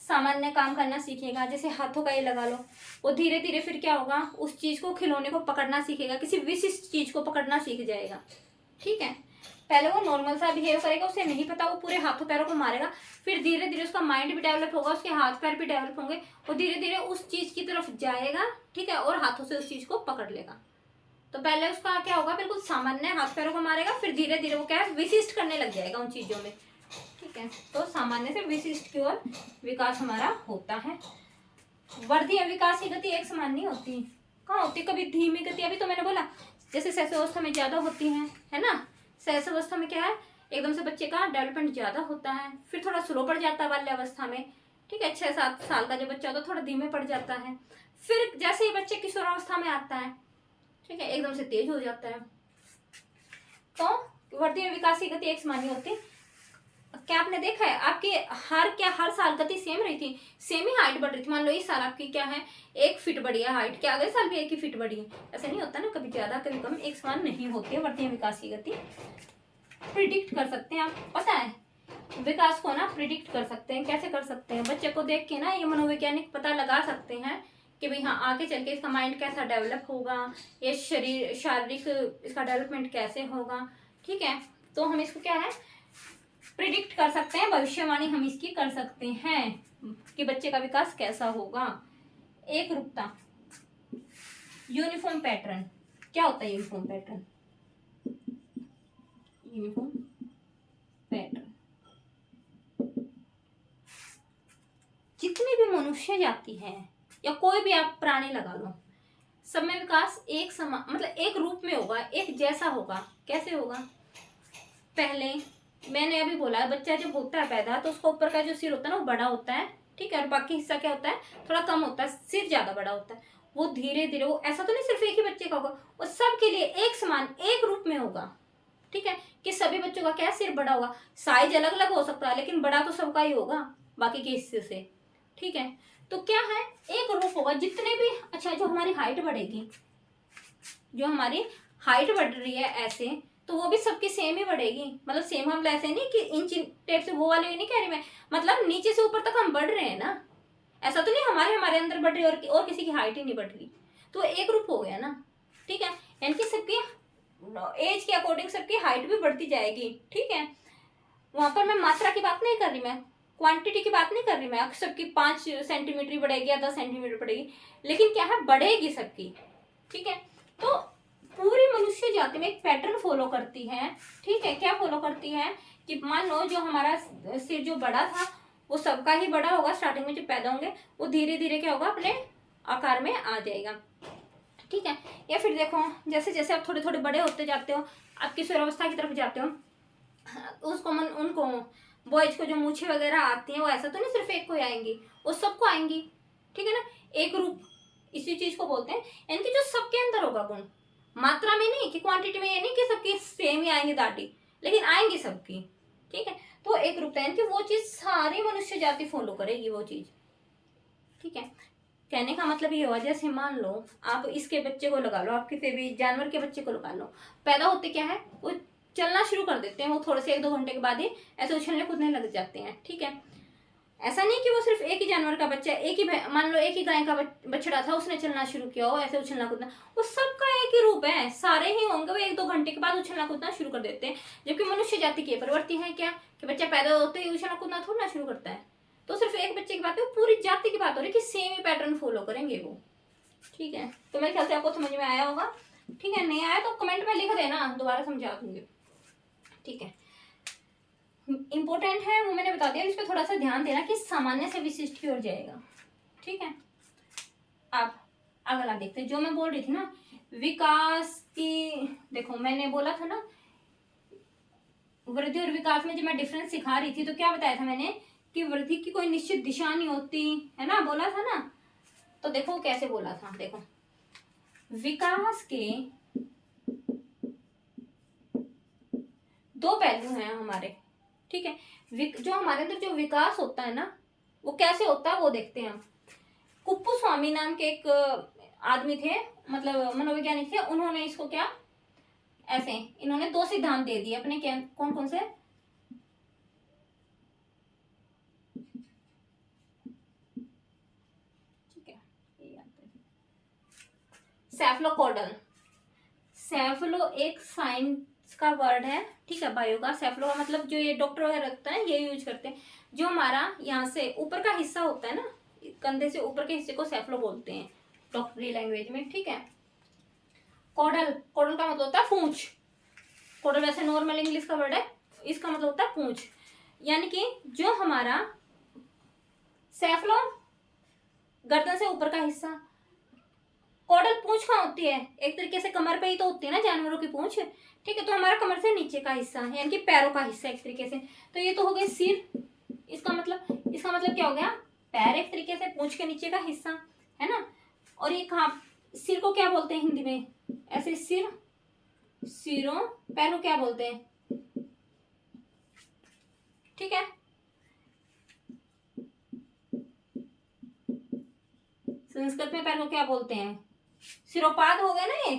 सामान्य काम करना सीखेगा, जैसे हाथों का ये लगा लो, वो धीरे धीरे फिर क्या होगा, उस चीज को खिलौने को पकड़ना सीखेगा, किसी विशिष्ट चीज को पकड़ना सीख जाएगा। ठीक है, पहले वो नॉर्मल सा बिहेव करेगा, उसे नहीं पता, वो पूरे हाथों पैरों को मारेगा, फिर धीरे धीरे उसका माइंड भी डेवलप होगा, उसके हाथ पैर भी डेवलप होंगे, वो धीरे धीरे उस चीज की तरफ जाएगा। ठीक है, और हाथों से उस चीज को पकड़ लेगा। तो पहले उसका क्या होगा, बिल्कुल सामान्य हाथ पैरों को मारेगा, फिर धीरे धीरे वो क्या है, विशिष्ट करने लग जाएगा उन चीजों में। ठीक है, तो सामान्य से विशिष्ट की ओर विकास हमारा होता है। वर्धीय विकास की गति एक समान नहीं होती, कहाँ होती, कभी धीमी गति, अभी तो मैंने बोला जैसे शैशवावस्था में ज्यादा होती है ना, शैशवावस्था में क्या है, एकदम से बच्चे का डेवलपमेंट ज्यादा होता है, फिर थोड़ा स्लो पड़ जाता है बाल्यावस्था में। ठीक है, 6-7 साल का जो बच्चा होता है थोड़ा धीमे पड़ जाता है, फिर जैसे ही बच्चे किशोरावस्था में आता है, ठीक है, एकदम से तेज हो जाता है। तो वर्धीय विकास की गति एक समान नहीं होती। क्या आपने देखा है, आपके हर साल गति सेम रही थी, सेम ही हाइट बढ़ रही थी। मान लो इस साल आपकी क्या है, 1 फीट बढ़ी है हाइट, क्या अगले साल भी 1 ही फीट बढ़ी है? ऐसा नहीं होता ना, कभी ज्यादा कभी कम, एक समान नहीं होती है वर्धीय विकास की गति। प्रिडिक्ट कर सकते हैं आप, पता है विकास को ना प्रिडिक्ट कर सकते हैं। कैसे कर सकते हैं, बच्चे को देख के ना ये मनोवैज्ञानिक पता लगा सकते हैं कि भाई हाँ आगे चल के इसका माइंड कैसा डेवलप होगा, ये शारीरिक इसका डेवलपमेंट कैसे होगा। ठीक है, तो हम इसको क्या है, प्रिडिक्ट कर सकते हैं, भविष्यवाणी हम इसकी कर सकते हैं कि बच्चे का विकास कैसा होगा। एक रूपता, यूनिफॉर्म पैटर्न, क्या होता है यूनिफॉर्म पैटर्न? यूनिफॉर्म पैटर्न, जितनी भी मनुष्य जाति है या कोई भी आप प्राणी लगा लो, सब में विकास एक समान, मतलब एक रूप में होगा, एक जैसा होगा। कैसे होगा, पहले मैंने अभी बोला बच्चा जब होता है पैदा तो उसका ऊपर का जो सिर होता है ना वो बड़ा होता है। ठीक है, और बाकी हिस्सा क्या होता है, थोड़ा कम होता है, सिर ज्यादा बड़ा होता है। वो धीरे धीरे, वो ऐसा तो नहीं सिर्फ एक ही बच्चे का होगा, वो सबके लिए एक समान एक रूप में होगा। ठीक है, कि सभी बच्चों का क्या सिर बड़ा होगा, साइज अलग अलग हो सकता है लेकिन बड़ा तो सबका ही होगा बाकी के हिस्से से। ठीक है, तो क्या है, एक रूप होगा। जितने भी, अच्छा जो हमारी हाइट बढ़ेगी, जो हमारी हाइट बढ़ रही है ऐसे, तो वो भी सबकी सेम ही बढ़ेगी। मतलब सेम, हम ऐसे नहीं कि इंच टेप से वो वाले नहीं कह रही मैं, मतलब नीचे से ऊपर तक हम बढ़ रहे हैं ना, ऐसा तो नहीं हमारे अंदर बढ़ रही और किसी की हाइट ही नहीं बढ़ रही, तो एक रूप हो गया ना। ठीक है, यानी कि सबकी एज के अकॉर्डिंग सबकी हाइट भी बढ़ती जाएगी। ठीक है, वहां पर मैं मात्रा की बात नहीं कर रही, मैं क्वांटिटी की बात नहीं कर रही, मैं सबकी 5 सेंटीमीटर बढ़ेगी या 10 सेंटीमीटर बढ़ेगी, लेकिन क्या है, बढ़ेगी सबकी। ठीक है, तो पूरी मनुष्य जाति में एक पैटर्न फॉलो करती है। ठीक है, क्या फॉलो करती है कि मान लो जो हमारा सिर जो बड़ा था वो सबका ही बड़ा होगा, स्टार्टिंग में जब पैदा होंगे वो धीरे धीरे क्या होगा, अपने आकार में आ जाएगा। ठीक है, या फिर देखो जैसे जैसे आप थोड़े थोड़े बड़े होते जाते हो, आप किशोरावस्था की तरफ जाते हो, उसको उनको बॉयज को जो मूछे वगैरह आती हैं वो ऐसा तो नहीं सिर्फ एक को ही आएंगी, वो सबको आएंगी। ठीक है ना, एक रूप इसी चीज को बोलते हैं, यानी कि जो सबके अंदर होगा गुण, मात्रा में नहीं कि क्वांटिटी में, ये नहीं कि सबकी सेम ही आएंगी दाढ़ी, लेकिन आएंगी सबकी। ठीक है, तो एक रूपता है कि वो चीज सारी मनुष्य जाति फॉलो करेगी वो चीज। ठीक है, कहने का मतलब ये हुआ, जैसे मान लो आप इसके बच्चे को लगा लो, आप किसी भी जानवर के बच्चे को लगा लो, पैदा होते क्या है, वो चलना शुरू कर देते हैं, वो थोड़े से 1-2 घंटे के बाद ही ऐसे उछलने कूदने लग जाते हैं। ठीक है, ऐसा नहीं कि वो सिर्फ एक ही जानवर का बच्चा है, एक ही मान लो एक ही गाय का बछड़ा था, उसने चलना शुरू किया हो ऐसे उछलना कूदना, वो सबका एक ही रूप है, सारे ही होंगे, वो 1-2 घंटे के बाद उछलना कूदना शुरू कर देते हैं। जबकि मनुष्य जाति की प्रवृत्ति है क्या, कि बच्चा पैदा होते ही उछलना कूदना थोड़ा शुरू करता है। तो सिर्फ एक बच्चे की बात है, वो पूरी जाति की बात हो रही है कि सेम ही पैटर्न फॉलो करेंगे वो। ठीक है, तो मेरे ख्याल से आपको समझ में आया होगा। ठीक है, नहीं आया तो कमेंट में लिख देना, दोबारा समझा दूंगी। ठीक है, इंपॉर्टेंट है वो मैंने बता दिया, इस पर थोड़ा सा ध्यान देना कि सामान्य से विशिष्ट की ओर जाएगा। ठीक है, अब अगला देखते हैं, जो मैं बोल रही थी ना विकास की, देखो मैंने बोला था ना वृद्धि और विकास में जब मैं डिफरेंस सिखा रही थी तो क्या बताया था मैंने, कि वृद्धि की कोई निश्चित दिशा नहीं होती है ना, बोला था ना। तो देखो कैसे बोला था, देखो विकास के 2 पहलू हैं हमारे। ठीक है, जो हमारे अंदर जो विकास होता है ना वो कैसे होता है वो देखते हैं हम। कुप्पू स्वामी नाम के एक आदमी थे, मतलब मनोवैज्ञानिक थे, उन्होंने इसको क्या ऐसे इन्होंने दो सिद्धांत दे दिए अपने, कौन कौन से? ठीक है, सेफलोकोडल। सेफलो एक साइंस का वर्ड है, ठीक है, बायो का। सेफलो का मतलब जो ये डॉक्टर वगैरह रखता है ये यूज करते हैं। जो हमारा यहाँ से ऊपर का हिस्सा होता है ना, कंधे से ऊपर के हिस्से को सेफलो बोलते हैं डॉक्टरी लैंग्वेज में, ठीक है। कोडल, कोडल का मतलब होता है पूंछ। कोडल वैसे नॉर्मल इंग्लिश का वर्ड है, इसका मतलब होता है पूंछ। यानी कि जो हमारा सेफलो गर्दन से ऊपर का हिस्सा, कोडल पूंछ कहाँ होती है? एक तरीके से कमर पे ही तो होती है ना जानवरों की पूंछ, ठीक है। तो हमारा कमर से नीचे का हिस्सा यानी कि पैरों का हिस्सा एक तरीके से। तो ये तो हो गई सिर, इसका मतलब क्या हो गया? पैर एक तरीके से पूंछ के नीचे का हिस्सा, है ना। और ये कहाँ, सिर को क्या बोलते हैं हिंदी में? ऐसे सिर, सिरों, पैर को क्या बोलते हैं? ठीक है, संस्कृत में पैर को क्या बोलते हैं? सिरोपाद हो गए ना ये,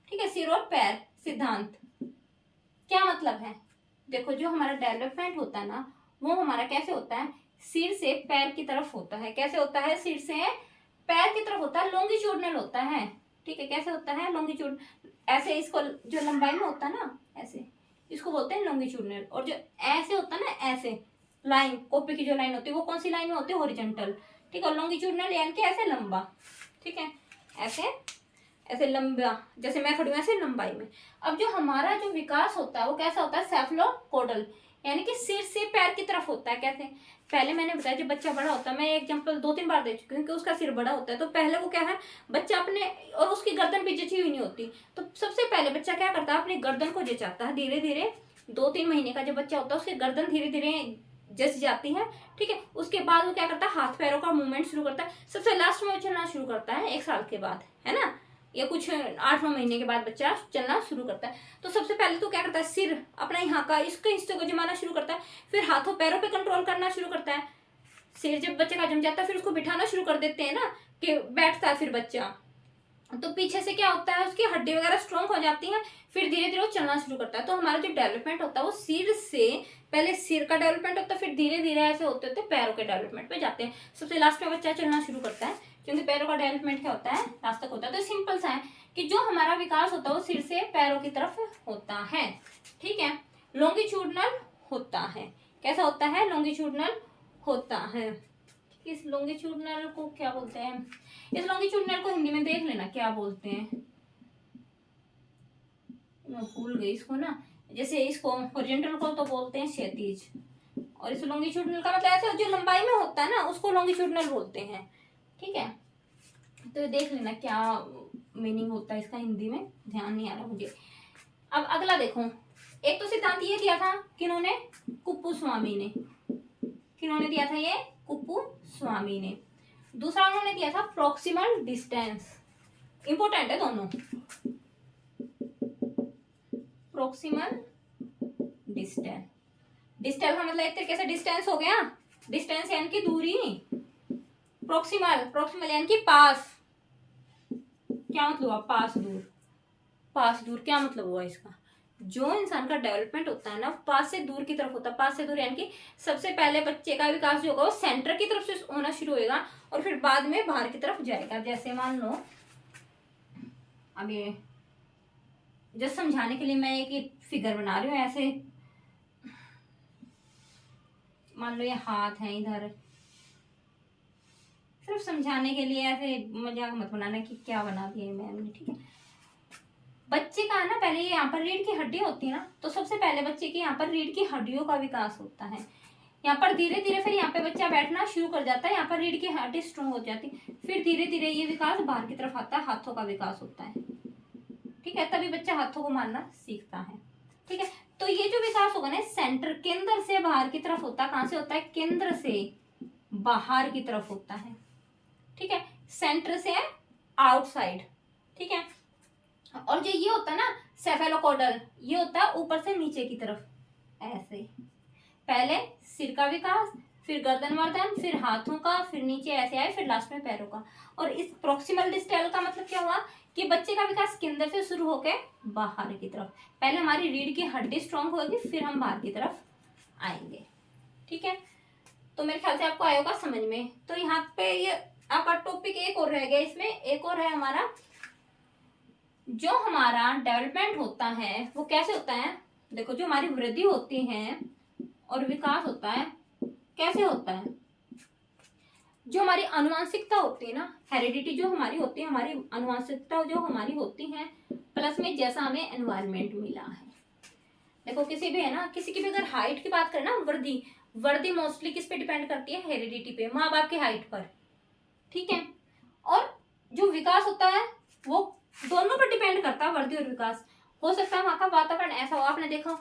ठीक है। सिर और पैर सिद्धांत क्या मतलब है? देखो, जो हमारा डेवलपमेंट होता है ना, वो हमारा कैसे होता है? सिर से पैर की तरफ होता है। कैसे होता है? सिर से पैर की तरफ होता है, लॉन्गिट्यूडनल होता है, ठीक है। कैसे होता है? लॉन्गिट्यूड, ऐसे इसको जो लंबाई में होता है ना, ऐसे, इसको बोलते हैं लॉन्गिट्यूडनल। और जो ऐसे होता है ना, ऐसे लाइन, कॉपी की जो लाइन होती है वो कौन सी लाइन में होती है? हॉरिजॉन्टल, ठीक है। लॉन्गिट्यूडनल यानी कि ऐसे लंबा, ठीक है, ऐसे ऐसे लंबा, जैसे मैं खड़ी हूँ ऐसे लंबाई में। अब जो हमारा जो विकास होता है वो कैसा होता है? सेफलोकोडल, यानी कि सिर से पैर की तरफ होता है। कैसे? पहले मैंने बताया जब बच्चा बड़ा होता है, मैं एग्जांपल 2-3 बार दे चुकी हूँ कि उसका सिर बड़ा होता है, तो पहले वो क्या है, बच्चा अपने, और उसकी गर्दन भी जची हुई नहीं होती, तो सबसे पहले बच्चा क्या करता है? अपनी गर्दन को जचाता है। धीरे धीरे 2-3 महीने का जब बच्चा होता है उसकी गर्दन धीरे धीरे जच जाती है, ठीक है। उसके बाद वो क्या करता है? हाथ पैरों का मूवमेंट शुरू करता है। सबसे लास्ट में वो चलना शुरू करता है 1 साल के बाद, है ना, या कुछ 8वें महीने के बाद बच्चा चलना शुरू करता है। तो सबसे पहले तो क्या करता है? सिर अपना यहाँ का इसके हिस्से को जमाना शुरू करता है, फिर हाथों पैरों पे कंट्रोल करना शुरू करता है। सिर जब बच्चे का जम जाता है फिर उसको बिठाना शुरू कर देते हैं ना, कि बैठता है फिर बच्चा, तो पीछे से क्या होता है? उसकी हड्डी वगैरह स्ट्रॉन्ग हो जाती है, फिर धीरे धीरे वो चलना शुरू करता है। तो हमारा जो डेवलपमेंट होता है वो सिर से, पहले सिर का डेवलपमेंट होता है, फिर धीरे धीरे ऐसे होते होते पैरों के डेवलपमेंट पे जाते हैं। सबसे लास्ट में बच्चा चलना शुरू करता है, क्योंकि पैरों का डेवलपमेंट क्या होता है? लास्ट तक होता है। तो सिंपल सा है कि जो हमारा विकास होता है वो सिर से पैरों की तरफ होता है, ठीक है। लॉन्गिट्यूडनल होता है। कैसा होता है? लॉन्गिट्यूडनल होता है। इस लॉन्गिट्यूडनल को क्या बोलते हैं? इस लॉन्गिट्यूडनल को हिंदी में देख लेना क्या बोलते हैं, मैं भूल गई इसको ना। जैसे इसको हॉरिजॉन्टल को तो बोलते हैं क्षैतिज, और इस लॉन्गिट्यूडनल का मतलब ऐसे जो लंबाई में होता है ना उसको लॉन्गिट्यूडनल बोलते हैं, ठीक है। तो देख लेना क्या मीनिंग होता है इसका हिंदी में, ध्यान नहीं आ रहा मुझे। अब अगला देखो, एक तो सिद्धांत ये दिया था किन्होंने? कुप्पुस्वामी ने। किन्होंने दिया था ये? कुप्पुस्वामी ने। दूसरा उन्होंने दिया था प्रॉक्सिमल डिस्टेंस। इंपॉर्टेंट है दोनों। प्रॉक्सिमल डिस्टेंस, डिस्टेंस का मतलब एक तरीके से डिस्टेंस हो गया, डिस्टेंस यानी कि दूरी। प्रॉक्सिमल, प्रॉक्सिमल यानी कि पास। क्या मतलब हुआ? पास, दूर। पास दूर क्या मतलब हुआ इसका? जो इंसान का डेवलपमेंट होता है ना पास से दूर की तरफ होता है। पास से दूर यानी कि सबसे पहले बच्चे का विकास जो होगा वो सेंटर की तरफ से होना शुरू होगा और फिर बाद में बाहर की तरफ जाएगा। जैसे मान लो, अब ये जस्ट समझाने के लिए मैं एक फिगर बना रही हूँ। ऐसे मान लो ये हाथ है इधर, सिर्फ समझाने के लिए, ऐसे मजाक मत बनाना कि क्या बना दिया मैम, ठीक है। बच्चे का है ना, पहले ये यहाँ पर रीढ़ की हड्डी होती है ना, तो सबसे पहले बच्चे के यहाँ पर रीढ़ की हड्डियों का विकास होता है। यहाँ पर धीरे धीरे फिर यहाँ पे बच्चा बैठना शुरू कर जाता है, यहाँ पर रीढ़ की हड्डी स्ट्रॉन्ग हो जाती है, फिर धीरे धीरे ये विकास बाहर की तरफ आता है, हाथों का विकास होता है, ठीक है। तभी बच्चा हाथों को मारना सीखता है, ठीक है। तो ये जो विकास होगा ना सेंटर, केंद्र से बाहर की तरफ होता है। कहां से होता है? केंद्र से बाहर की तरफ होता है, ठीक है। सेंटर से आउटसाइड, ठीक है। और जो ये होता है ना सेफेलोकोडल, ये होता है ऊपर से नीचे की तरफ, ऐसे पहले सिर का विकास, फिर गर्दन वर्धन, फिर हाथों का, फिर नीचे ऐसे आए, फिर लास्ट में पैरों का। और इस प्रॉक्सिमल डिस्टल का मतलब क्या हुआ कि बच्चे का विकास के अंदर से शुरू होकर बाहर की तरफ। पहले हमारी रीढ़ की हड्डी स्ट्रांग होगी, फिर हम बाहर की तरफ आएंगे। ठीक है, तो मेरे ख्याल से आपको आया होगा समझ में। तो यहाँ पे ये आपका टॉपिक एक और रह गया, इसमें एक और है हमारा, जो हमारा डेवलपमेंट होता है वो कैसे होता है। देखो, जो हमारी वृद्धि होती है और विकास होता है कैसे होता है। जो हमारी आनुवंशिकता होती है ना, हेरिडिटी जो हमारी होती है, हमारी आनुवंशिकता जो हमारी होती है, प्लस में जैसा हमें एनवायरमेंट मिला है। देखो, किसी भी है ना, किसी की भी अगर हाइट की बात करें ना, वर्दी मोस्टली किस पे डिपेंड करती है, हेरिडिटी पे, माँ बाप की हाइट पर। ठीक है, और जो विकास होता है वो दोनों पर डिपेंड करता है, वर्दी और विकास। हो सकता है वहाँ का वातावरण ऐसा हो, आपने देखा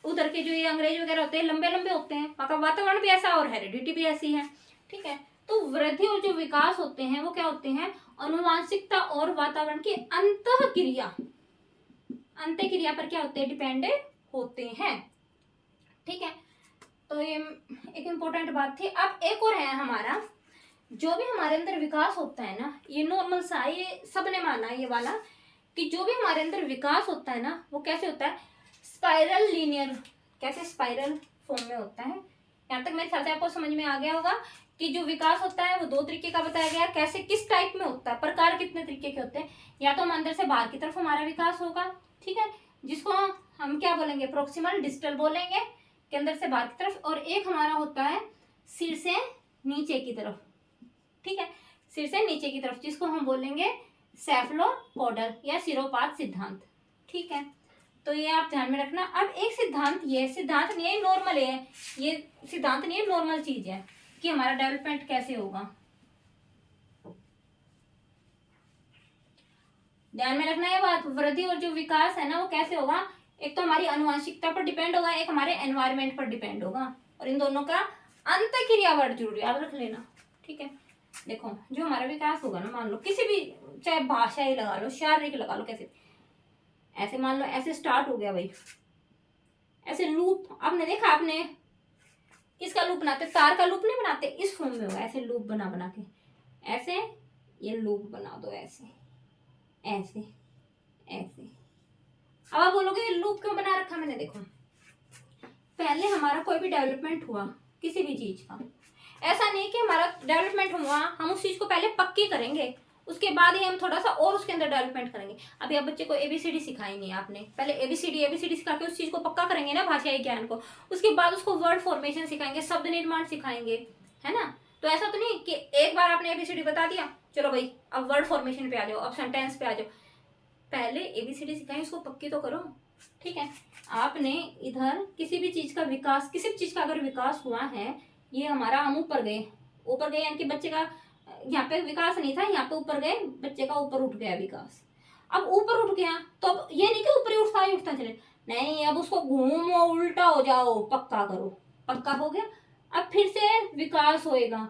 उधर के जो ये अंग्रेज वगैरह होते हैं लंबे लंबे होते हैं, वहाँ का वातावरण भी ऐसा और हेरिडिटी भी ऐसी है। ठीक है, तो वृद्धि और जो विकास होते हैं वो क्या होते हैं, अनुवांशिकता और वातावरण की अंतःक्रिया पर क्या होते हैं, डिपेंड होते हैं। ठीक है, तो ये एक इम्पोर्टेंट बात थी। अब एक और है हमारा, जो भी हमारे अंदर विकास होता है ना, ये नॉर्मल सा, ये सबने माना ये वाला, कि जो भी हमारे अंदर विकास होता है ना वो कैसे होता है, स्पाइरल लीनियर, कैसे स्पाइरल फॉर्म में होता है। यहाँ तक मेरे ख्याल से आपको समझ में आ गया होगा कि जो विकास होता है वो 2 तरीके का बताया गया, कैसे किस टाइप में होता है, प्रकार कितने तरीके के होते हैं। या तो हम अंदर से बाहर की तरफ हमारा विकास होगा, ठीक है, जिसको हम क्या बोलेंगे, प्रोक्सिमल डिस्टल बोलेंगे, के अंदर से बाहर की तरफ। और एक हमारा होता है सिर से नीचे की तरफ, ठीक है, सिर से नीचे की तरफ, जिसको हम बोलेंगे सेफलोपोडल या सिरोपाद सिद्धांत। ठीक है, तो ये आप ध्यान में रखना। अब एक सिद्धांत, ये सिद्धांत नहीं है, नॉर्मल है, ये सिद्धांत नहीं है, नॉर्मल चीज है कि हमारा डेवलपमेंट कैसे होगा। ध्यान में रखना है बात, वृद्धि और जो विकास है ना वो कैसे होगा, एक तो हमारी आनुवंशिकता पर डिपेंड होगा, एक हमारे एनवायरमेंट पर डिपेंड होगा, और इन दोनों का अंतःक्रिया वर्ड जरूर याद रख लेना। ठीक है, देखो जो हमारा विकास होगा ना, मान लो किसी भी, चाहे भाषा ही लगा लो, शारीरिक लगा लो, कैसे, ऐसे मान लो ऐसे स्टार्ट हो गया भाई, ऐसे लूप, आपने देखा, आपने किसका लूप बनाते, तार का लूप नहीं बनाते, इस फॉर्म में होगा, ऐसे लूप बना बना के, ऐसे ये लूप बना दो, ऐसे ऐसे ऐसे। अब आप बोलोगे लूप क्यों बना रखा मैंने, देखो पहले हमारा कोई भी डेवलपमेंट हुआ किसी भी चीज का, ऐसा नहीं कि हमारा डेवलपमेंट हुआ हम उस चीज को पहले पक्की करेंगे, उसके बाद ही हम थोड़ा सा और उसके अंदर डेवलपमेंट करेंगे। अभी आप बच्चे को एबीसीडी सिखाई नहीं, आपने पहले एबीसीडी सिखा के उस चीज को पक्का करेंगे ना, भाषाई ज्ञान को, उसके बाद उसको वर्ड फॉर्मेशन सिखाएंगे, शब्द निर्माण सिखाएंगे, है ना। तो ऐसा तो नहीं कि एक बार आपने एबीसीडी बता दिया, चलो भाई अब वर्ड फॉर्मेशन पे आ जाओ, अब सेंटेंस पे आ जाओ, पहले एबीसीडी सिखाएं, उसको पक्की तो करो। ठीक है, आपने इधर किसी भी चीज का विकास, किसी भी चीज का अगर विकास हुआ है, ये हमारा, हम ऊपर गए यानी कि बच्चे का यहाँ पे विकास नहीं था, यहाँ पे ऊपर गए, बच्चे का ऊपर उठ गया विकास। अब ऊपर उठ गया तो अब ये नहीं कि ऊपर ही उठता ही उठता चले, नहीं, अब उसको घूमो, उल्टा हो जाओ, पक्का करो, पक्का हो गया, अब फिर से विकास होएगा,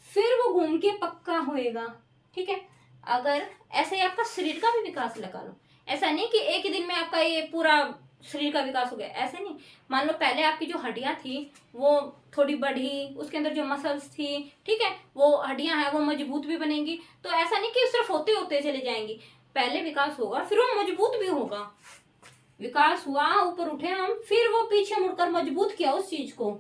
फिर वो घूम के पक्का होएगा। ठीक है, अगर ऐसे ही आपका शरीर का भी विकास लगा लो, ऐसा नहीं कि एक ही दिन में आपका ये पूरा शरीर का विकास हो गया, ऐसे नहीं। मान लो पहले आपकी जो हड्डियां थी वो थोड़ी बढ़ी, उसके अंदर जो मसल्स थी, ठीक है, वो हड्डियां हैं वो मजबूत भी बनेंगी, तो ऐसा नहीं कि सिर्फ होते होते चले जाएंगी, पहले विकास होगा फिर वो मजबूत भी होगा। विकास हुआ, ऊपर उठे हम, फिर वो पीछे मुड़कर मजबूत किया उस चीज को,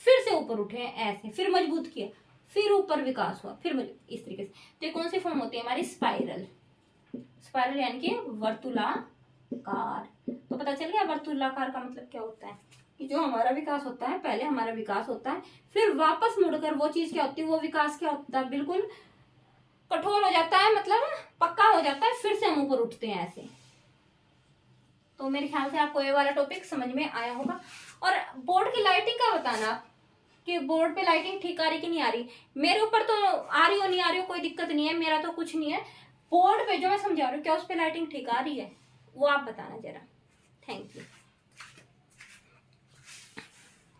फिर से ऊपर उठे ऐसे, फिर मजबूत किया, फिर ऊपर विकास हुआ, फिर इस तरीके से। तो ये कौन सी फॉर्म होती है हमारी, स्पाइरल यानी कि वर्तुलाकार। तो पता चल गया वर्तुलाकार का मतलब क्या होता है, कि जो हमारा विकास होता है, पहले हमारा विकास होता है, फिर वापस मुड़कर वो चीज क्या होती है, वो विकास क्या होता है, बिल्कुल कठोर हो जाता है, मतलब पक्का हो जाता है, फिर से हम ऊपर उठते हैं ऐसे। तो मेरे ख्याल से आपको ये वाला टॉपिक समझ में आया होगा। और बोर्ड की लाइटिंग का बताना कि बोर्ड पे लाइटिंग ठीक आ रही कि नहीं आ रही। मेरे ऊपर तो आ रही हो नहीं आ रही हो कोई दिक्कत नहीं है, मेरा तो कुछ नहीं है, बोर्ड पे जो मैं समझा रही हूँ क्या उस पे लाइटिंग ठीक आ रही है, वो आप बताना जरा। Thank you.